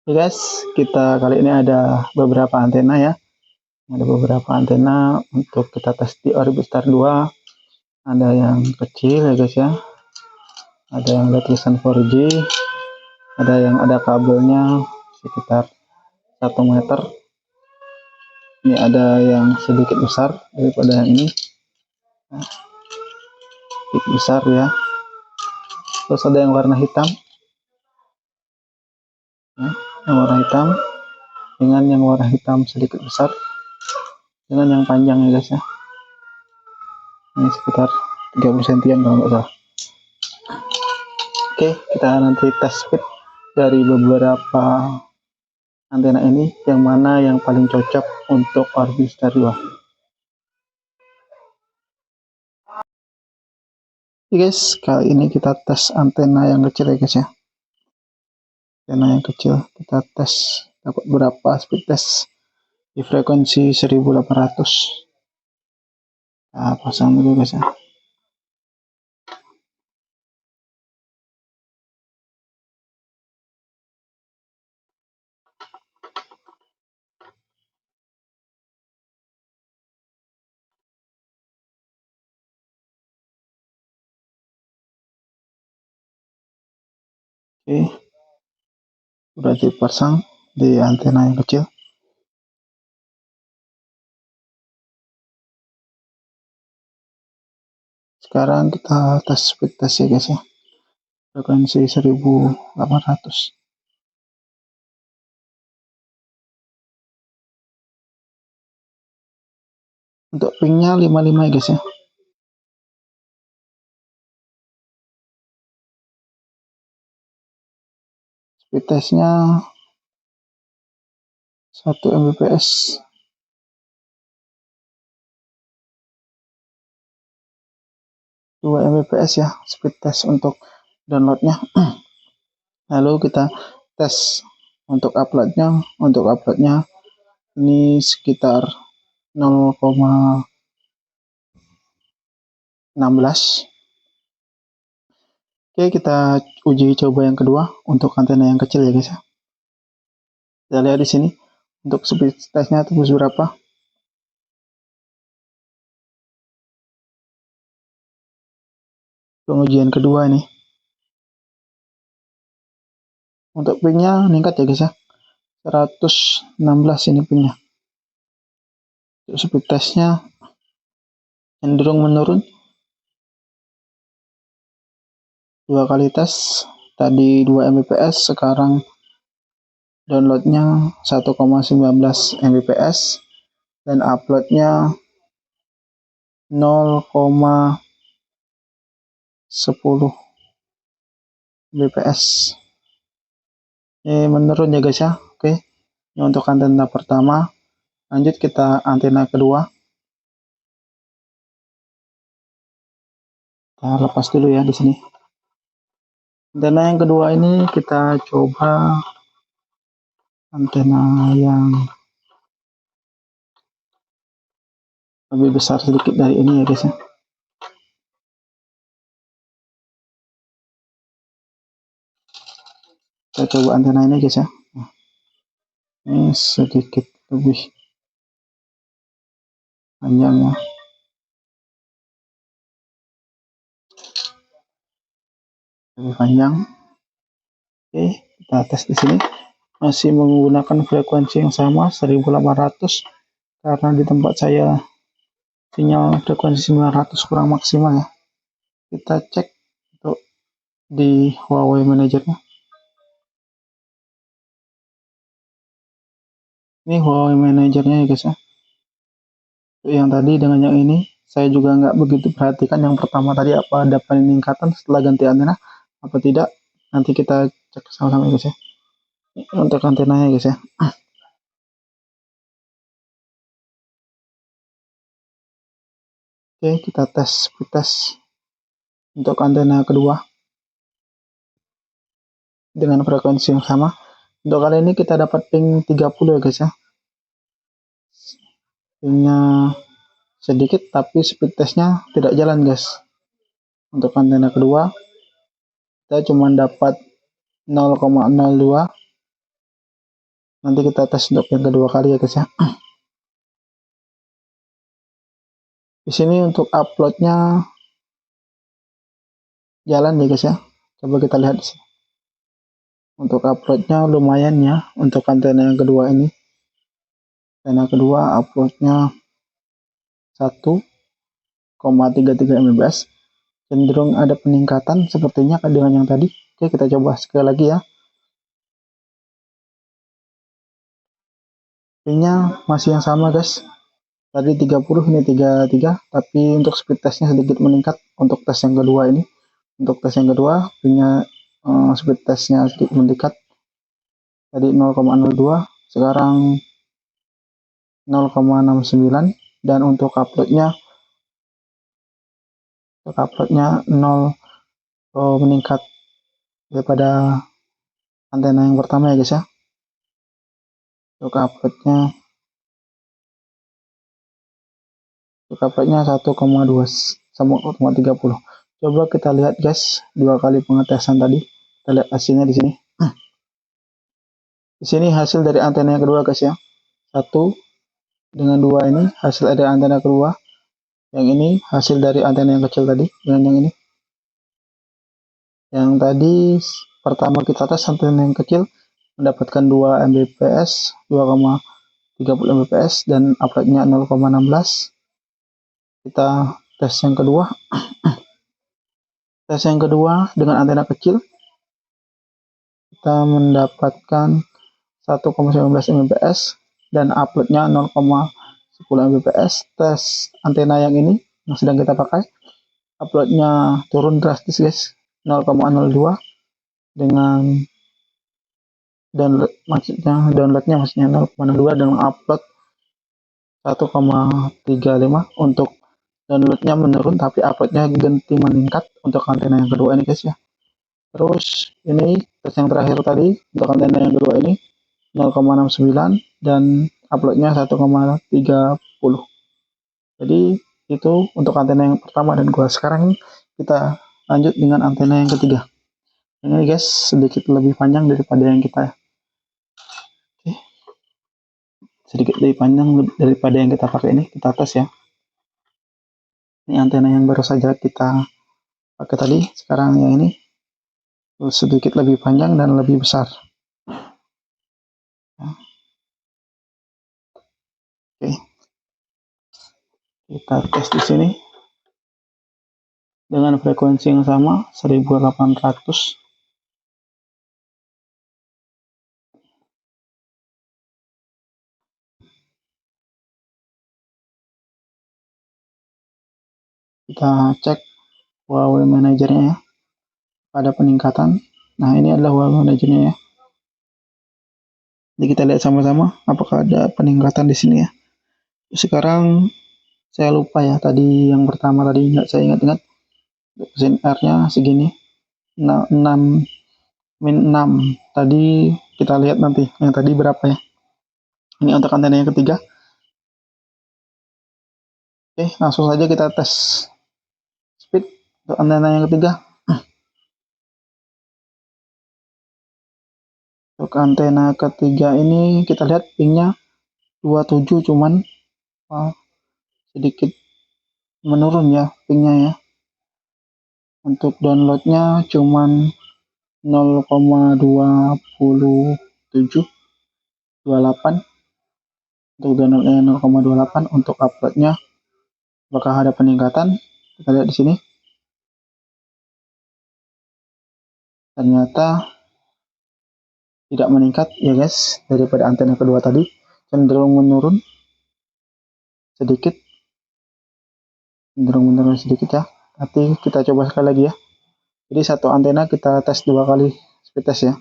Oke guys, kita kali ini ada beberapa antena ya. Ada beberapa antena untuk kita tes di Orbistar 2. Ada yang kecil ya guys ya. Ada yang ada tulisan 4G. Ada yang ada kabelnya sekitar 1 meter. Ini ada yang sedikit besar daripada yang ini. Sedikit besar ya. Terus ada yang warna hitam. Yang warna hitam dengan yang warna hitam sedikit besar. Dengan yang panjang ya guys ya. Ini sekitar 30 cm kalau nggak salah. Oke, kita nanti tes speed dari beberapa antena ini, yang mana yang paling cocok untuk Orbistar 2. Oke guys, kali ini kita tes antena yang kecil ya guys ya. Antena yang kecil kita tes dapat berapa speed test di frekuensi 1800. Nah, pasang dulu guys ya. Oke, udah dipasang di antena yang kecil. Sekarang kita tes speed test ya guys ya, frekuensi 1800. Untuk pingnya 55 ya guys ya. Speed testnya 1 Mbps. 2 Mbps ya speed test untuk downloadnya. Lalu kita tes untuk uploadnya. Untuk uploadnya ini sekitar 0,16. Oke, kita uji coba yang kedua untuk antena yang kecil ya guys ya. Kita lihat di sini untuk speed testnya terus berapa. Pengujian kedua ini. Untuk pingnya meningkat ya guys ya. 116 ini pingnya. Untuk speed testnya cenderung menurun. 2 kali tes, tadi 2 Mbps, sekarang downloadnya 1,19 Mbps dan uploadnya 0,10 Mbps. Menurun ya guys ya. Oke, ini untuk antena pertama. Lanjut kita antena kedua. Kita lepas dulu ya di sini. Antena yang kedua ini kita coba antena yang lebih besar sedikit dari ini ya guys ya. Kita coba antena ini guys ya. Ini sedikit lebih panjang ya. Lebih panjang. Oke, kita tes di sini. Masih menggunakan frekuensi yang sama 1800 karena di tempat saya sinyal frekuensi 900 kurang maksimal ya. Kita cek untuk di Huawei Managernya. Ini Huawei Managernya ya guys ya. Yang tadi dengan yang ini saya juga nggak begitu perhatikan. Yang pertama tadi apa ada peningkatan setelah ganti antena apa tidak. Nanti kita cek sama-sama ya guys ya. Untuk antenanya guys ya. Oke, kita tes untuk antena kedua dengan frekuensi yang sama. Untuk kali ini kita dapat ping 30 ya guys ya. Pingnya sedikit tapi speed testnya tidak jalan guys. Untuk antena kedua kita cuma dapat 0,02 Nanti kita tes untuk yang kedua kali ya guys ya. Di sini untuk uploadnya jalan ya guys ya. Coba kita lihat di sini. Untuk uploadnya lumayan ya untuk antena yang kedua ini. Antena kedua uploadnya 1,33 Mbps. Cenderung ada peningkatan sepertinya dengan yang tadi. Oke, kita coba sekali lagi ya. Pingnya masih yang sama guys. Tadi 30, ini 33, tapi untuk speed testnya sedikit meningkat untuk tes yang kedua ini. Untuk tes yang kedua, pingnya speed testnya sedikit meningkat. Tadi 0,02, sekarang 0,69, dan untuk uploadnya 0 meningkat daripada antena yang pertama ya guys ya. Untuk uploadnya 1,2 sama 0,30. Coba kita lihat guys, dua kali pengetesan tadi. Kita lihat hasilnya di sini. Di sini hasil dari antena yang kedua guys ya. 1 dengan 2 ini hasil dari antena kedua. Yang ini hasil dari antena yang kecil tadi dengan yang ini. Yang tadi pertama kita tes antena yang kecil mendapatkan 2 Mbps, 2,30 Mbps dan uploadnya 0,16. Kita tes yang kedua. Tes yang kedua dengan antena kecil kita mendapatkan 1,19 Mbps dan uploadnya 0,10 Mbps. Tes antena yang ini yang sedang kita pakai, uploadnya turun drastis guys, 0,02 dengan downloadnya maksudnya 0,02 dan upload 1,35. Untuk downloadnya menurun tapi uploadnya ganti meningkat untuk antena yang kedua ini guys ya. Terus ini tes yang terakhir tadi untuk antena yang kedua ini 0,69 dan uploadnya 1,30. Jadi itu untuk antena yang pertama dan gua. Sekarang kita lanjut dengan antena yang ketiga. Ini guys sedikit lebih panjang daripada yang kita pakai ini. Kita tes ya. Ini antena yang baru saja kita pakai tadi. Sekarang yang ini sedikit lebih panjang dan lebih besar. Oke. Kita tes di sini dengan frekuensi yang sama 1800. Kita cek Huawei manajernya ya. Ada peningkatan. Nah, ini adalah Huawei manajernya ya. Jadi kita lihat sama-sama apakah ada peningkatan di sini ya. Sekarang saya lupa ya, tadi yang pertama tadi nggak saya ingat-ingat. ZR-nya segini. 6 min 6. Tadi kita lihat nanti yang tadi berapa ya. Ini untuk antena yang ketiga. Oke, langsung saja kita tes speed untuk antena yang ketiga. Untuk antena ketiga ini kita lihat pingnya 27, cuman sedikit menurun ya pingnya ya. Untuk downloadnya cuman 0,2728. Untuk downloadnya 0,28. Untuk uploadnya apakah ada peningkatan? Kita lihat di sini. Ternyata tidak meningkat ya guys, daripada antena kedua tadi, cenderung menurun sedikit. Ya. Nanti kita coba sekali lagi ya. Jadi satu antena kita tes 2 kali speed test ya.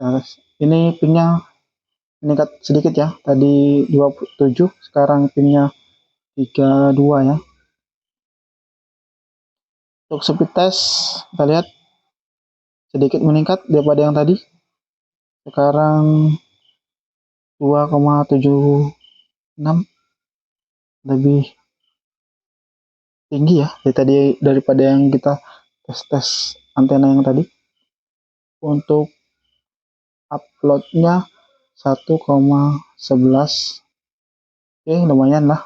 Nah, ini pingnya meningkat sedikit ya. Tadi 27, sekarang pingnya 32 ya. Untuk speed test kita lihat sedikit meningkat daripada yang tadi. Sekarang 2,76, lebih tinggi ya daripada yang kita tes antena yang tadi. Untuk uploadnya 1,11. Oke, lumayan lah.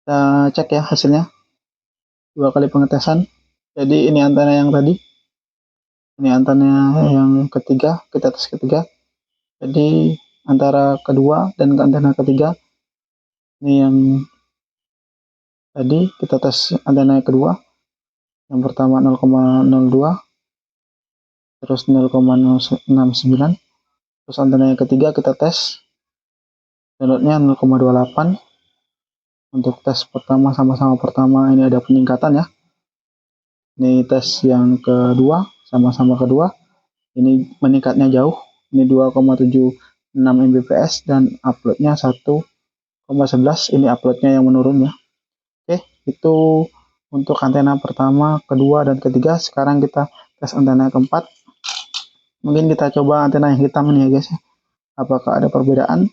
Kita cek ya hasilnya. 2 kali pengetesan. Jadi ini antena yang tadi. Ini antena yang ketiga, kita tes ketiga. Jadi antara kedua dan antena ketiga, ini yang tadi kita tes antena yang kedua. Yang pertama 0,02, terus 0,069. Terus antena yang ketiga kita tes downloadnya 0,28. Untuk tes pertama sama-sama pertama ini ada peningkatan ya. Ini tes yang kedua sama-sama kedua, ini meningkatnya jauh. Ini 2,76 Mbps dan uploadnya 1,11. Ini uploadnya yang menurun ya. Oke, itu untuk antena pertama, kedua, dan ketiga. Sekarang kita tes antena keempat. Mungkin kita coba antena yang hitam ini ya guys ya. Apakah ada perbedaan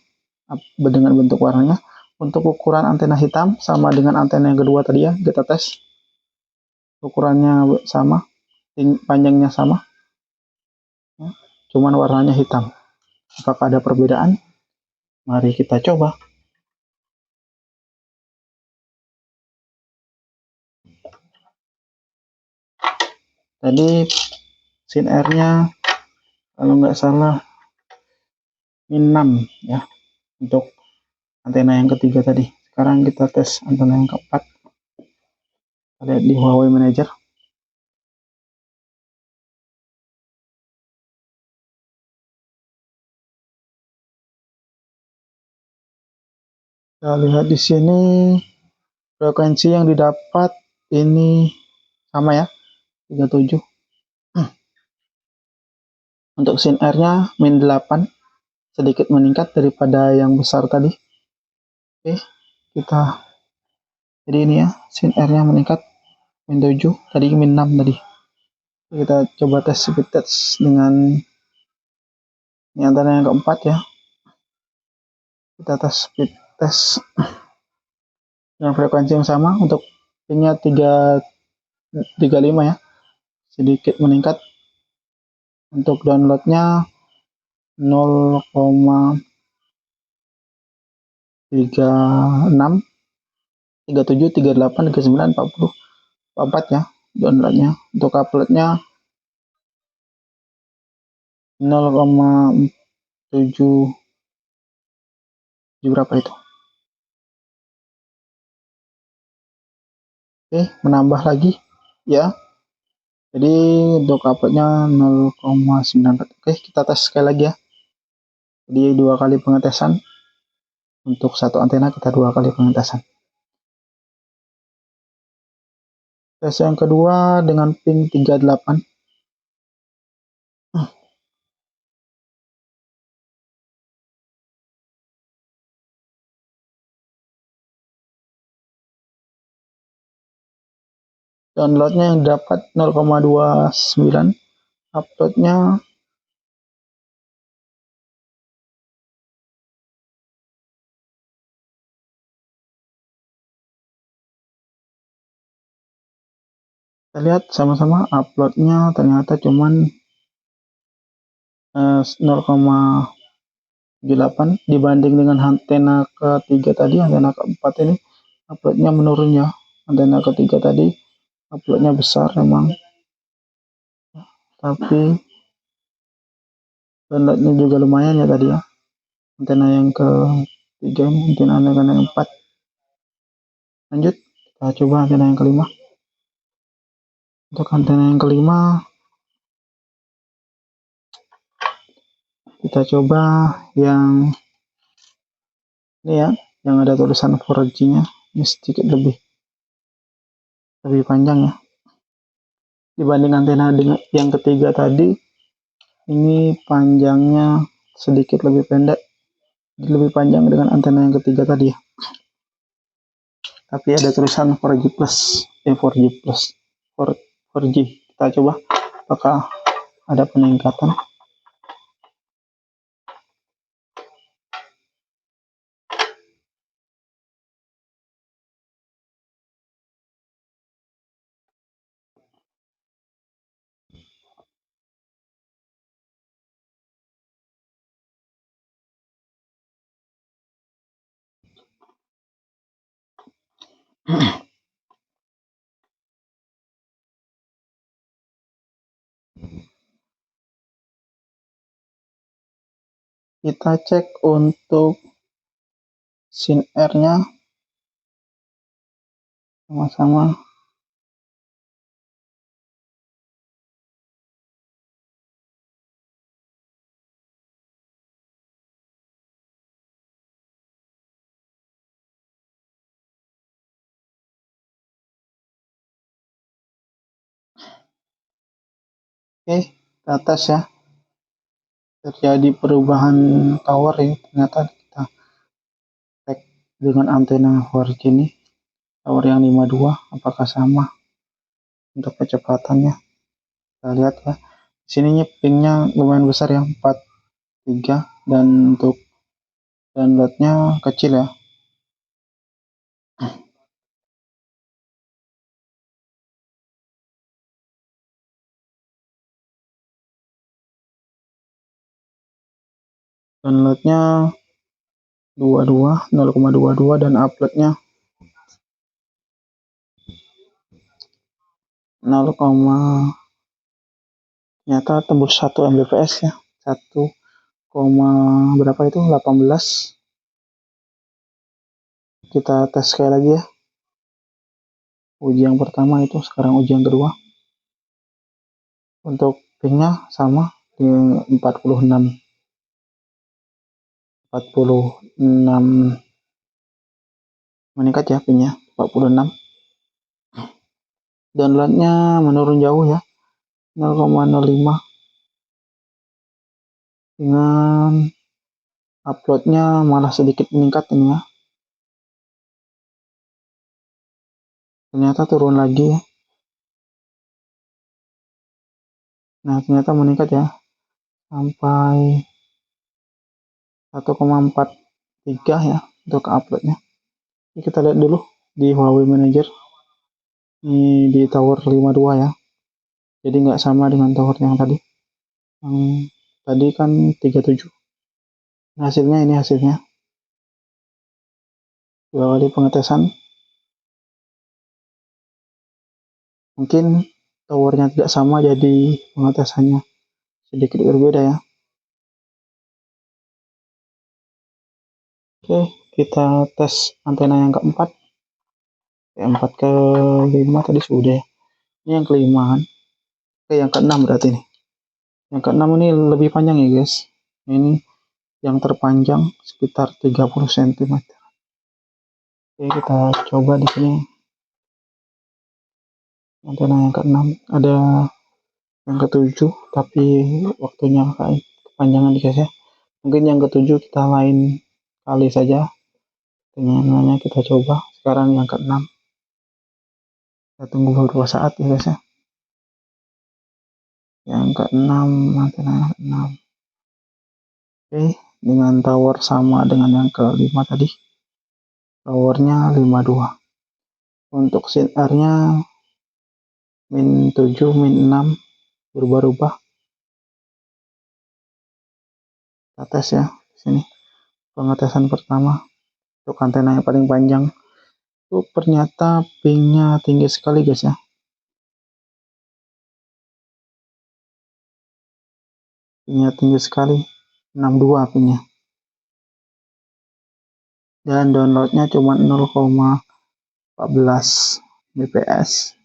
dengan bentuk warnanya? Untuk ukuran antena hitam sama dengan antena yang kedua tadi ya, kita tes. Ukurannya sama, panjangnya sama, cuman warnanya hitam. Apakah ada perbedaan? Mari kita coba. Tadi sin R-nya kalau nggak salah min 6 ya untuk antena yang ketiga tadi. Sekarang kita tes antena yang keempat. Kita lihat di Huawei Manager. Kita lihat di sini frekuensi yang didapat ini sama ya, 37. Untuk sin R-nya min 8, sedikit meningkat daripada yang besar tadi. Oke, kita jadi ini ya, sin R-nya meningkat min 7, tadi min 6 tadi. Kita coba tes speed test dengan ini antara yang keempat ya. Kita tes speed test dengan frekuensi yang sama. Untuk pingnya 335 ya, sedikit meningkat. Untuk downloadnya 0,36, 37, 38, 39, 40, 44 ya downloadnya. Untuk uploadnya 0,7 berapa itu. Oke, menambah lagi ya. Jadi untuk uploadnya 0,94. Oke, kita tes sekali lagi ya. Jadi 2 kali pengetesan. Untuk satu antena kita 2 kali pengetesan. Tes yang kedua dengan ping 38. Downloadnya yang dapat 0,29. Uploadnya kita lihat sama-sama, uploadnya ternyata cuman 0,78 dibanding dengan antena ketiga tadi. Antena keempat ini uploadnya menurun ya. Antena ketiga tadi uploadnya besar memang, tapi downloadnya juga lumayan ya tadi ya. Antena yang ketiga ini, antena yang keempat. Lanjut, kita coba antena yang kelima. Untuk antena yang kelima, kita coba yang ini ya, yang ada tulisan 4G-nya. Ini sedikit lebih panjang ya. Dibanding antena dengan yang ketiga tadi, ini panjangnya sedikit lebih pendek. Lebih panjang dengan antena yang ketiga tadi ya. Tapi ada tulisan 4G plus, 4G plus, 4G. Kita coba apakah ada peningkatan. Kita cek untuk SIN-R-nya sama-sama. Oke, ke atas ya. Terjadi perubahan tower ya. Ternyata kita cek dengan antena 4G ini. Tower yang 52 apakah sama untuk kecepatannya? Kita lihat ya. Di sini pingnya lumayan besar ya, 43, dan untuk downloadnya kecil ya. Downloadnya 0,22 dan uploadnya 0, ternyata tembus 1 Mbps ya. 1, berapa itu, 18. Kita tes sekali lagi ya. Uji yang pertama itu, sekarang uji yang kedua. Untuk pingnya sama di 46 meningkat ya, pingnya 46. Downloadnya menurun jauh ya, 0,05, dengan uploadnya malah sedikit meningkat ini ya. Ternyata turun lagi ya. Nah, ternyata meningkat ya sampai 1,43 ya untuk uploadnya. Ini kita lihat dulu di Huawei Manager. Ini di tower 52 ya. Jadi nggak sama dengan tower yang tadi. Yang tadi kan 37. Hasilnya ini hasilnya. 2 kali pengetesan. Mungkin towernya tidak sama, jadi pengetesannya sedikit berbeda ya. Oke, kita tes antena yang keempat. Keempat ke 5 tadi sudah ya. Ini yang kelima kan. Oke, yang keenam berarti nih. Yang keenam ini lebih panjang ya guys. Ini yang terpanjang sekitar 30 cm. Oke, kita coba di sini. Antena yang keenam, ada yang ketujuh, tapi waktunya kepanjangan guys ya. Mungkin yang ketujuh kita lain kali saja. Dengan kita coba. Sekarang yang keenam. Kita tunggu beberapa saat ya guys ya. Yang keenam, antena yang keenam. Oke, dengan tower sama dengan yang kelima tadi. Towernya 52. Untuk SIN-R-nya -7, -6, berubah-ubah. Kita tes ya di sini. Pengetesan pertama untuk antena yang paling panjang. Ternyata pingnya tinggi sekali guys ya. Pingnya tinggi sekali, 62 pingnya. Dan downloadnya cuma 0,14 Mbps.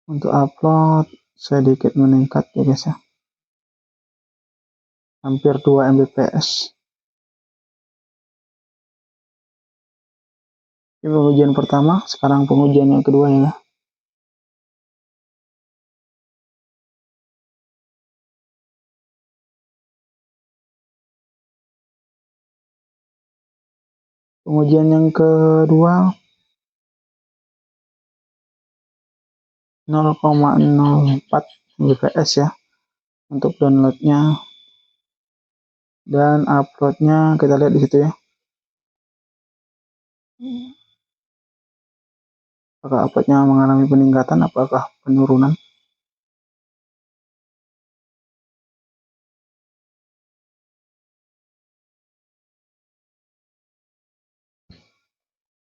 Untuk upload sedikit meningkat ya guys ya. Hampir 2 Mbps. Ini pengujian pertama, sekarang pengujian yang kedua ya. Pengujian yang kedua 0,04 Mbps ya untuk downloadnya, dan uploadnya kita lihat di situ ya. Apakah uploadnya mengalami peningkatan, apakah penurunan?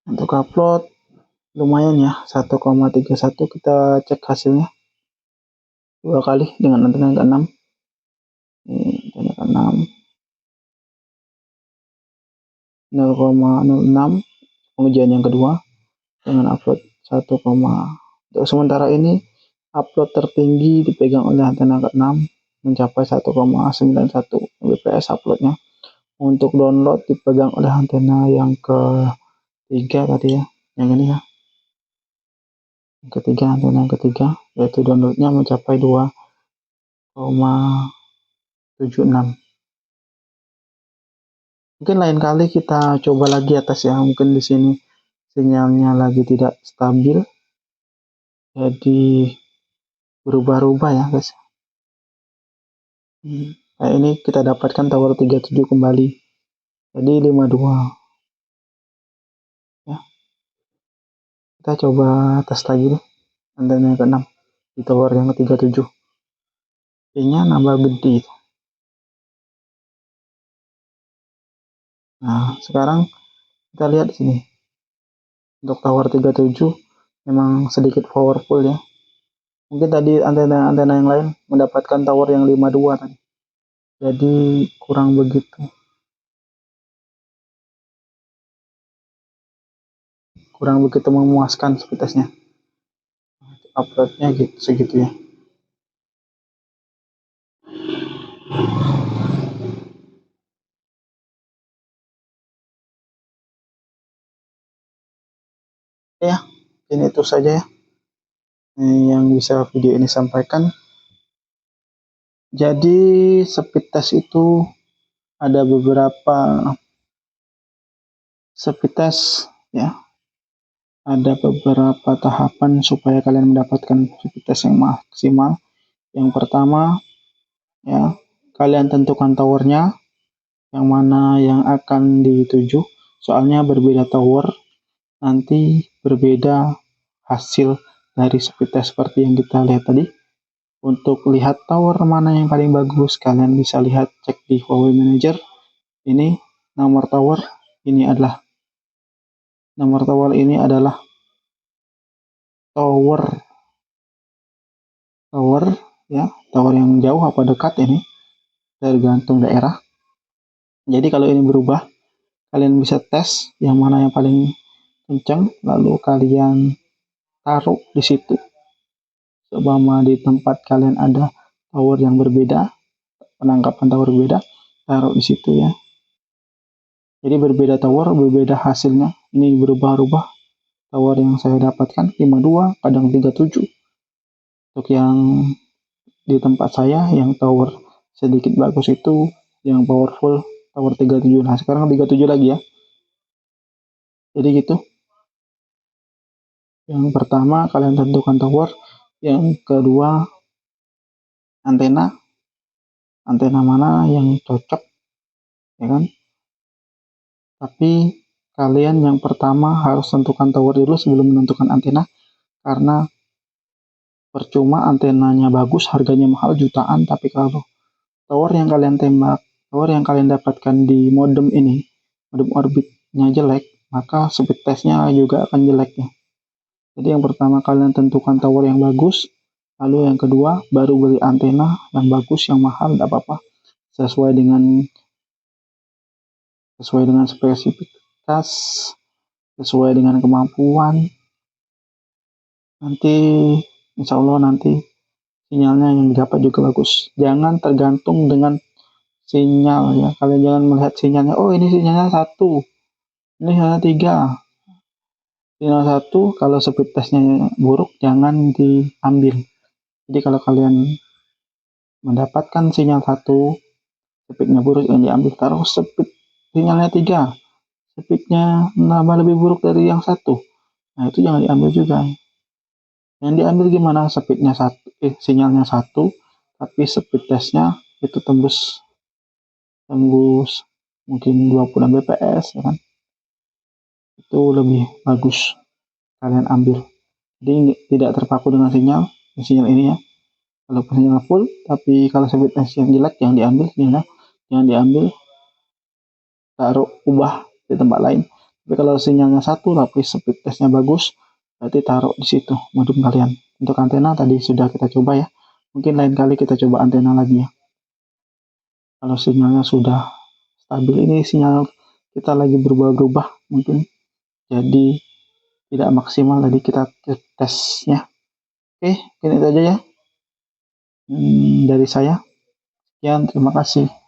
Untuk upload lumayan ya, 1,31. Kita cek hasilnya 2 kali dengan antena yang ke-6. Ini antena ke-6 0,06. Pengujian yang kedua dengan upload 1, untuk sementara ini upload tertinggi dipegang oleh antena ke-6 mencapai 1,91 Mbps uploadnya. Untuk download dipegang oleh antena yang ketiga tadi ya, yang ini ya, yang ketiga, antena yang ketiga, yaitu downloadnya mencapai 2,76. Mungkin lain kali kita coba lagi atas ya, mungkin di sini sinyalnya lagi tidak stabil, jadi berubah-ubah ya guys. Nah, ini kita dapatkan tower 37 kembali, jadi 52 ya. Kita coba tes lagi nih antena yang ke-6 di tower yang ke-37, kayaknya nambah gede. Nah, sekarang kita lihat di sini untuk tower 37 memang sedikit powerful ya. Mungkin tadi antena-antena yang lain mendapatkan tower yang 52 tadi, jadi kurang begitu memuaskan speed testnya. Uploadnya gitu segitu ya. Ya, ini itu saja ya yang bisa video ini sampaikan. Jadi speed test itu ada beberapa speed test ya, ada beberapa tahapan supaya kalian mendapatkan speed test yang maksimal. Yang pertama ya, kalian tentukan towernya yang mana yang akan dituju, soalnya berbeda tower nanti berbeda hasil dari speed test seperti yang kita lihat tadi. Untuk lihat tower mana yang paling bagus, kalian bisa lihat cek di Huawei Manager. Ini nomor tower ini adalah tower ya, tower yang jauh apa dekat ini tergantung daerah. Jadi kalau ini berubah, kalian bisa tes yang mana yang paling kencang, lalu kalian taruh di situ. Seumpama di tempat kalian ada tower yang berbeda, penangkapan tower berbeda, taruh di situ ya. Jadi berbeda tower, berbeda hasilnya. Ini berubah-ubah. Tower yang saya dapatkan 52, kadang 37. Untuk yang di tempat saya, yang tower sedikit bagus itu, yang powerful, tower 37. Nah, sekarang 37 lagi ya. Jadi gitu. Yang pertama, kalian tentukan tower. Yang kedua, antena. Antena mana yang cocok, ya kan? Tapi kalian yang pertama harus tentukan tower dulu sebelum menentukan antena, karena percuma antenanya bagus, harganya mahal jutaan, tapi kalau tower yang kalian tembak, tower yang kalian dapatkan di modem ini, modem orbitnya jelek, maka speed testnya juga akan jelek ya. Jadi yang pertama kalian tentukan tower yang bagus, lalu yang kedua baru beli antena yang bagus, yang mahal, tidak apa-apa, sesuai dengan spesifikasi, sesuai dengan kemampuan. Nanti insya Allah nanti sinyalnya yang didapat juga bagus. Jangan tergantung dengan sinyal ya, kalian jangan melihat sinyalnya, oh ini sinyalnya 1, ini sinyalnya 3. Sinyal 1 kalau speed testnya buruk jangan diambil. Jadi kalau kalian mendapatkan sinyal 1, speednya buruk, yang diambil. Taruh speed sinyalnya 3, speednya nambah lebih buruk dari yang 1, nah itu jangan diambil juga. Yang diambil gimana, speednya sinyalnya 1, tapi speed testnya itu tembus mungkin 20 Mbps ya kan, itu lebih bagus kalian ambil. Jadi tidak terpaku dengan sinyal ini ya. Kalau sinyal full, tapi kalau speed test yang jelek yang diambil sinyalnya, jangan diambil, taruh ubah di tempat lain. Tapi kalau sinyalnya satu tapi speed testnya bagus, berarti taruh di situ modem kalian. Untuk antena tadi sudah kita coba ya. Mungkin lain kali kita coba antena lagi ya. Kalau sinyalnya sudah stabil, ini sinyal kita lagi berubah-ubah mungkin jadi tidak maksimal tadi kita tesnya. Oke, ini aja ya dari saya. Sekian, terima kasih.